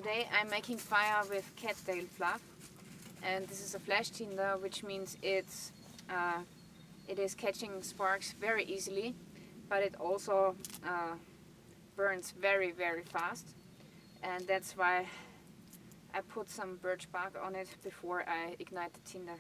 Today I'm making fire with cattail fluff, and this is a flash tinder, which means it is catching sparks very easily, but it also burns very fast, and that's why I put some birch bark on it before I ignite the tinder.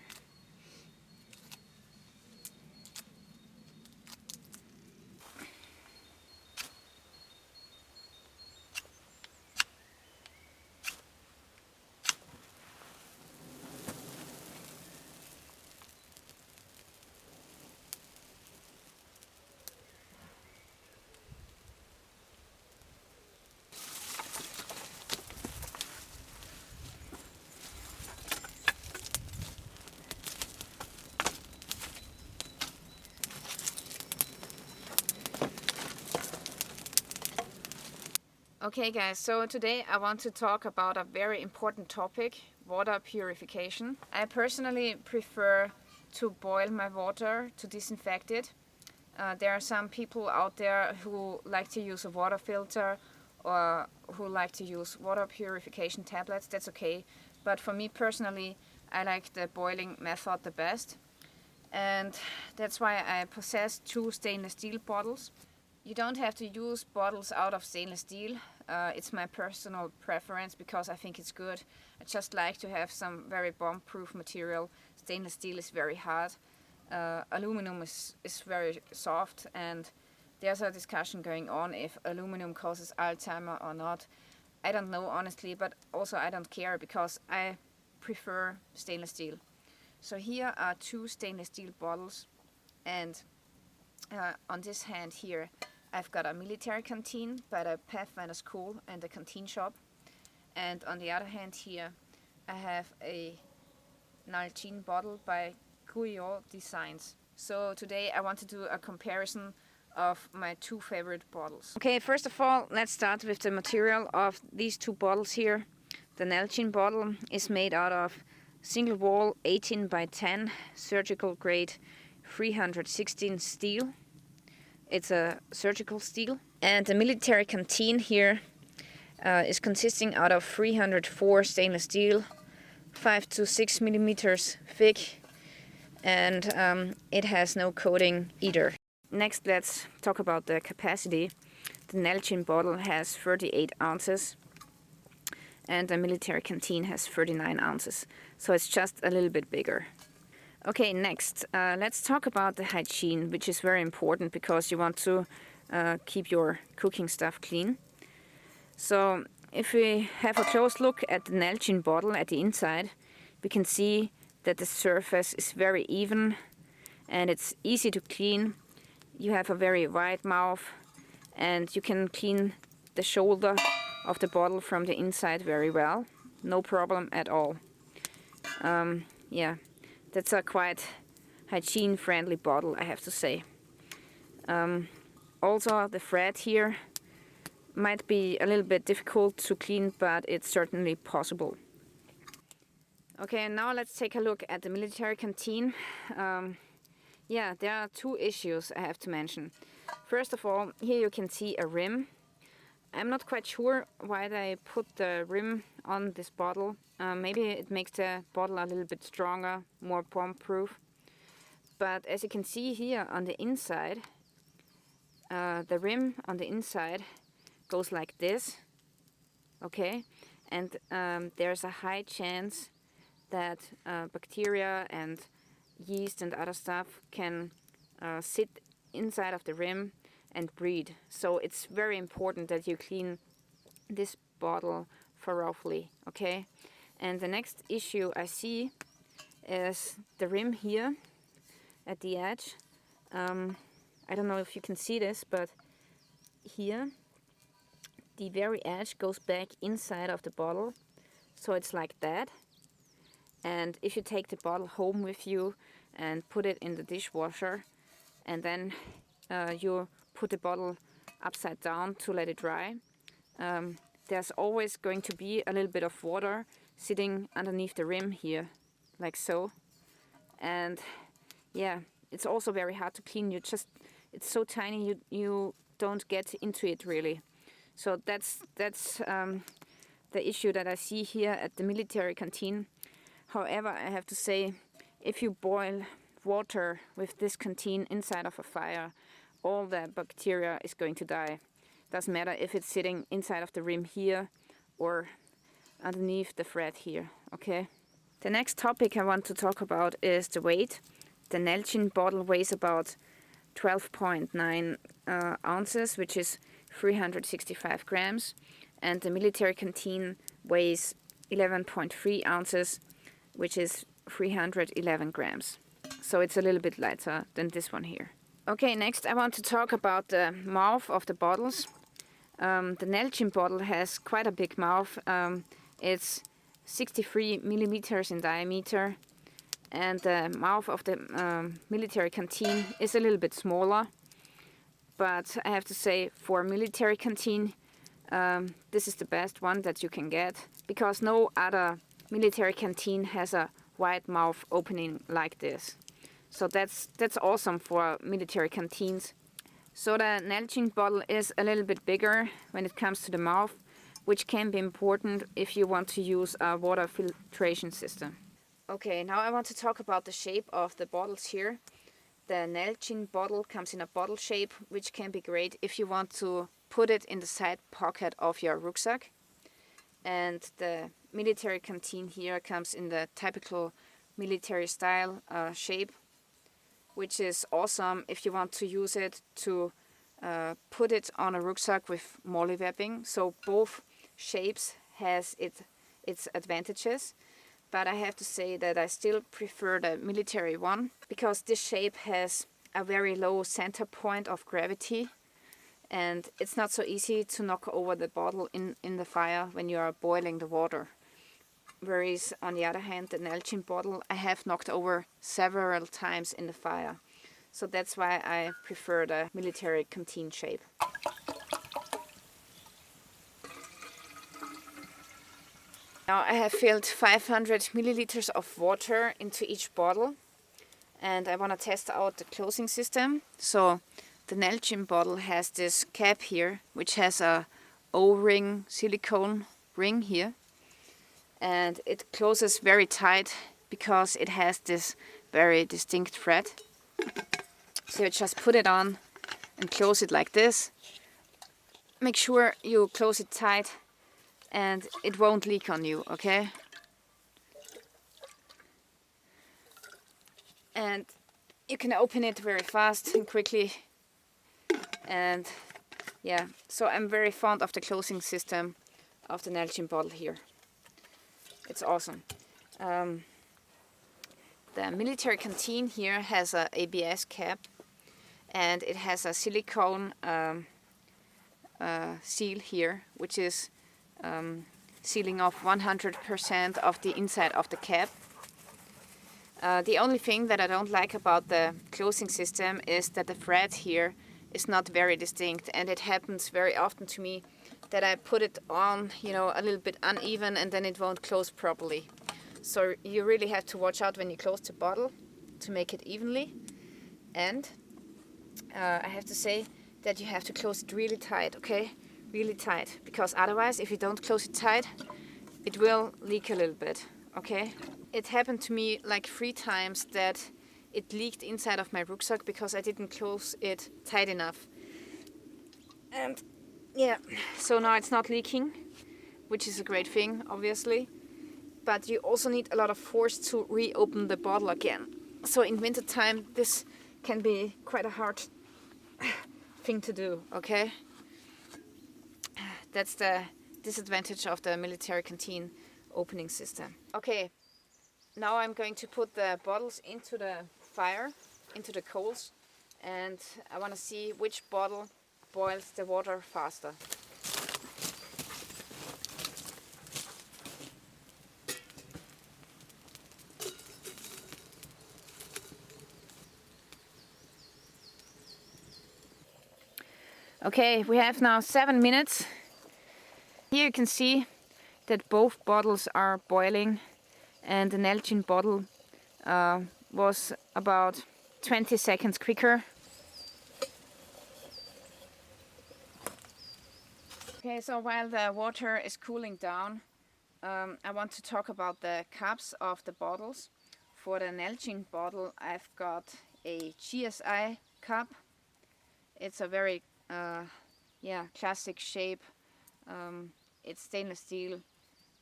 Okay guys, so today I want to talk about a very important topic, water purification. I personally prefer to boil my water to disinfect it. There are some people out there who like to use a water filter or who like to use water purification tablets. That's okay, but for me personally I like the boiling method the best, and that's why I possess 2 stainless steel bottles. You don't have to use bottles out of stainless steel. It's my personal preference because I think it's good. I just like to have some very bomb-proof material. Stainless steel is very hard. Aluminum is very soft, and there's a discussion going on if aluminum causes Alzheimer or not. I don't know honestly, but also I don't care because I prefer stainless steel. So here are 2 stainless steel bottles, and on this hand here I've got a military canteen by the Pathfinder School and the canteen shop, and on the other hand here I have a Nalgene bottle by Guyot Designs. So today I want to do a comparison of my 2 favorite bottles. Okay, first of all let's start with the material of these 2 bottles here. The Nalgene bottle is made out of single wall 18 by 10 surgical grade 316 steel. It's a surgical steel. And the military canteen here is consisting out of 304 stainless steel, 5 to 6 millimeters thick, and it has no coating either. Next, let's talk about the capacity. The Nalgene bottle has 38 ounces and the military canteen has 39 ounces, so it's just a little bit bigger. Okay, next, let's talk about the hygiene, which is very important because you want to keep your cooking stuff clean. So if we have a close look at the Nalgene bottle at the inside, we can see that the surface is very even and it's easy to clean. You have a very wide mouth and you can clean the shoulder of the bottle from the inside very well. No problem at all. Yeah. That's a quite hygiene-friendly bottle, I have to say. Also, the thread here might be a little bit difficult to clean, but it's certainly possible. Okay, and now let's take a look at the military canteen. Yeah, there are 2 issues I have to mention. First of all, here you can see a rim. I'm not quite sure why they put the rim on this bottle. Maybe it makes the bottle a little bit stronger, more bomb-proof. But as you can see here on the inside, the rim on the inside goes like this, okay? And there's a high chance that bacteria and yeast and other stuff can sit inside of the rim and breed. So it's very important that you clean this bottle thoroughly, okay? And the next issue I see is the rim here at the edge. I don't know if you can see this, but here the very edge goes back inside of the bottle, so it's like that. And if you take the bottle home with you and put it in the dishwasher and then you put the bottle upside down to let it dry, there's always going to be a little bit of water sitting underneath the rim here, like so. And yeah, it's also very hard to clean. It's so tiny you don't get into it really. So that's the issue that I see here at the military canteen. However, I have to say, if you boil water with this canteen inside of a fire, all the bacteria is going to die. Doesn't matter if it's sitting inside of the rim here or underneath the thread here, okay? The next topic I want to talk about is the weight. The Nalgene bottle weighs about 12.9 ounces, which is 365 grams, and the military canteen weighs 11.3 ounces, which is 311 grams. So it's a little bit lighter than this one here. Okay, next I want to talk about the mouth of the bottles. The Nalgene bottle has quite a big mouth. It's 63 millimeters in diameter, and the mouth of the military canteen is a little bit smaller. But I have to say, for military canteen, this is the best one that you can get, because no other military canteen has a wide mouth opening like this. So that's awesome for military canteens. So the Nalgene bottle is a little bit bigger when it comes to the mouth, which can be important if you want to use a water filtration system. Okay, now I want to talk about the shape of the bottles here. The Nalgene bottle comes in a bottle shape, which can be great if you want to put it in the side pocket of your rucksack. And the military canteen here comes in the typical military style shape, which is awesome if you want to use it to put it on a rucksack with molly webbing. So both shapes has its advantages. But I have to say that I still prefer the military one, because this shape has a very low center point of gravity, and it's not so easy to knock over the bottle in the fire when you are boiling the water. Whereas on the other hand, the Nalgene bottle I have knocked over several times in the fire. So that's why I prefer the military canteen shape. Now I have filled 500 milliliters of water into each bottle, and I want to test out the closing system. So the Nalgene bottle has this cap here, which has a O-ring silicone ring here, and it closes very tight because it has this very distinct thread. So you just put it on and close it like this. Make sure you close it tight and it won't leak on you, okay? And you can open it very fast and quickly. And yeah, so I'm very fond of the closing system of the Nalgene bottle here. It's awesome. The military canteen here has a ABS cap, and it has a silicone seal here, which is sealing off 100% of the inside of the cap. The only thing that I don't like about the closing system is that the thread here is not very distinct, and it happens very often to me that I put it on, you know, a little bit uneven, and then it won't close properly. So you really have to watch out when you close the bottle to make it evenly. And I have to say that you have to close it really tight, okay? Really tight, because otherwise, if you don't close it tight, it will leak a little bit, okay? It happened to me like 3 times that it leaked inside of my rucksack because I didn't close it tight enough. And yeah, so now it's not leaking, which is a great thing, obviously. But you also need a lot of force to reopen the bottle again. So in winter time, this can be quite a hard thing to do, okay? That's the disadvantage of the military canteen opening system. Okay, now I'm going to put the bottles into the fire, into the coals, and I want to see which bottle boils the water faster. Okay, we have now 7 minutes. Here you can see that both bottles are boiling, and the Nalgene bottle was about 20 seconds quicker. Okay, so while the water is cooling down, I want to talk about the caps of the bottles. For the Nalgene bottle, I've got a GSI cap. It's a very classic shape. It's stainless steel.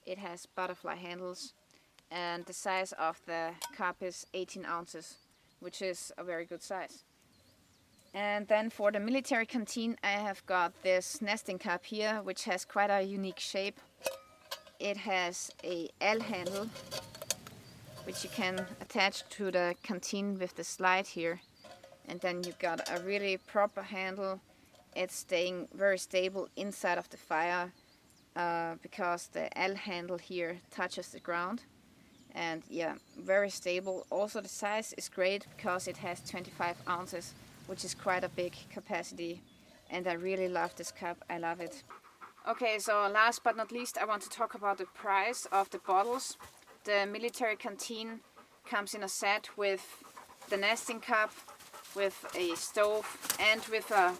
It has butterfly handles, and the size of the cup is 18 ounces, which is a very good size. And then for the military canteen, I have got this nesting cup here, which has quite a unique shape. It has a L handle, which you can attach to the canteen with the slide here. And then you got a really proper handle. It's staying very stable inside of the fire because the L handle here touches the ground. And yeah, very stable. Also the size is great because it has 25 ounces, which is quite a big capacity. And I really love this cup. I love it. Okay, so last but not least, I want to talk about the price of the bottles. The military canteen comes in a set with the nesting cup, with a stove, and with a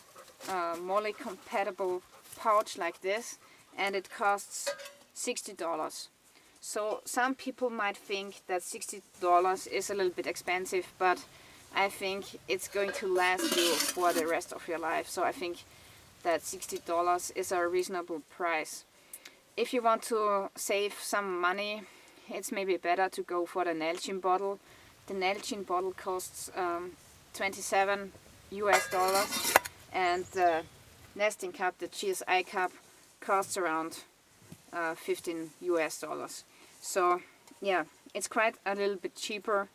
MOLLE compatible pouch like this, and it costs $60. So some people might think that $60 is a little bit expensive, but I think it's going to last you for the rest of your life. So I think that $60 is a reasonable price. If you want to save some money, it's maybe better to go for the Nalgene bottle. The Nalgene bottle costs $27 US, and the nesting cup, the GSI cup, costs around $15 US. So yeah, it's quite a little bit cheaper.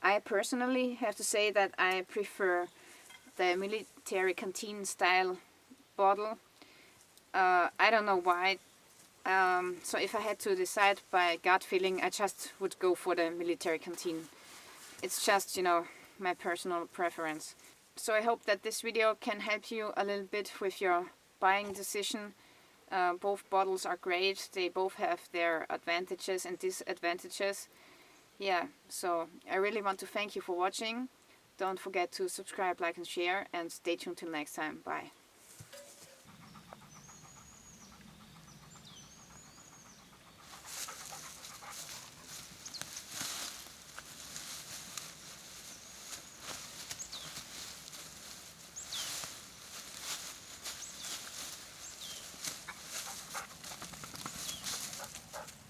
I personally have to say that I prefer the military canteen style bottle. I don't know why. So if I had to decide by gut feeling, I just would go for the military canteen. It's just, you know, my personal preference. So I hope that this video can help you a little bit with your buying decision. Both bottles are great. They both have their advantages and disadvantages. Yeah, so I really want to thank you for watching. Don't forget to subscribe, like and share, and stay tuned till next time. Bye.